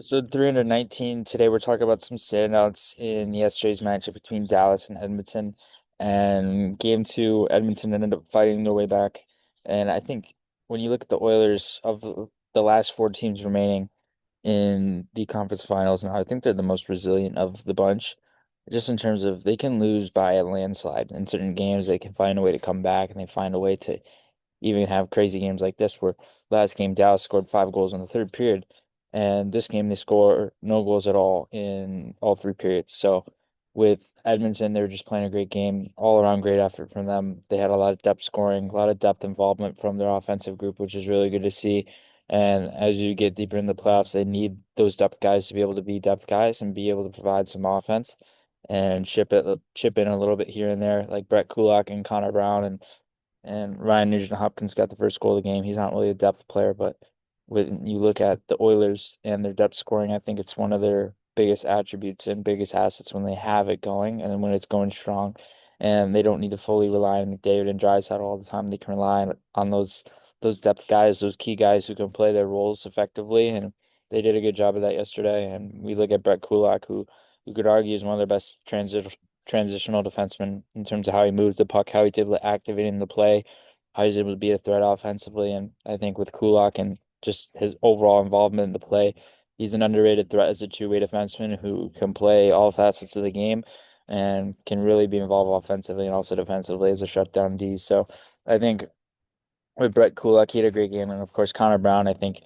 So 319, today we're talking about some standouts in yesterday's matchup between Dallas and Edmonton. And game two, Edmonton ended up fighting their way back. And I think when you look at the Oilers of the last four teams remaining in the conference finals now, I think they're the most resilient of the bunch. Just in terms of they can lose by a landslide in certain games, they can find a way to come back and they find a way to even have crazy games like this where last game Dallas scored 5 goals in the third period, and this game they score no goals at all in all three periods. So with Edmonton, they were just playing a great game, all around great effort from them. They had a lot of depth scoring, a lot of depth involvement from their offensive group, which is really good to see. And as you get deeper in the playoffs, they need those depth guys to be able to be depth guys and be able to provide some offense and chip in a little bit here and there, like Brett Kulak and Connor Brown and Ryan Nugent-Hopkins got the first goal of the game. He's not really a depth player, but when you look at the Oilers and their depth scoring, I think it's one of their biggest attributes and biggest assets when they have it going and when it's going strong. And they don't need to fully rely on McDavid and Draisaitl all the time. They can rely on those depth guys, those key guys who can play their roles effectively. And they did a good job of that yesterday. And we look at Brett Kulak, who you could argue is one of their best transitional defenseman in terms of how he moves the puck, how he's able to activate in the play, how he's able to be a threat offensively. And I think with Kulak and just his overall involvement in the play, he's an underrated threat as a two-way defenseman who can play all facets of the game and can really be involved offensively and also defensively as a shutdown D. So I think with Brett Kulak, he had a great game. And of course, Connor Brown, I think,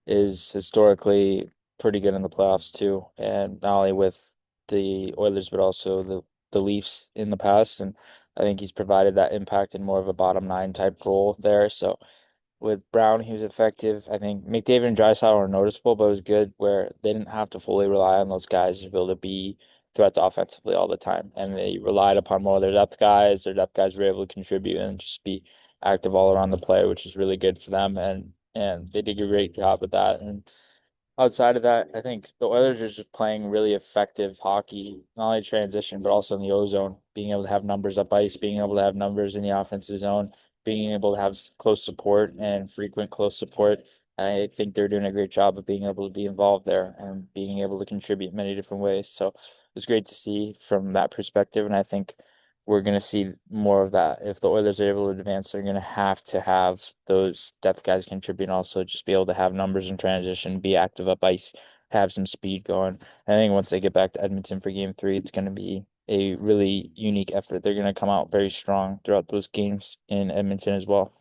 is historically pretty good in the playoffs too. And not only with the Oilers, but also the Leafs in the past. And I think he's provided that impact in more of a bottom nine type role there. So with Brown, he was effective. I think McDavid and Draisaitl were noticeable, but it was good where they didn't have to fully rely on those guys to be able to be threats offensively all the time. And they relied upon more of their depth guys. Their depth guys were able to contribute and just be active all around the play, which is really good for them. And they did a great job with that. And outside of that, I think the Oilers are just playing really effective hockey, not only transition, but also in the O zone, being able to have numbers up ice, being able to have numbers in the offensive zone, being able to have close support and frequent close support. I think they're doing a great job of being able to be involved there and being able to contribute in many different ways. So it was great to see from that perspective. And I think we're going to see more of that. If the Oilers are able to advance, they're going to have those depth guys contribute and also just be able to have numbers in transition, be active up ice, have some speed going. I think once they get back to Edmonton for game three, it's going to be a really unique effort. They're going to come out very strong throughout those games in Edmonton as well.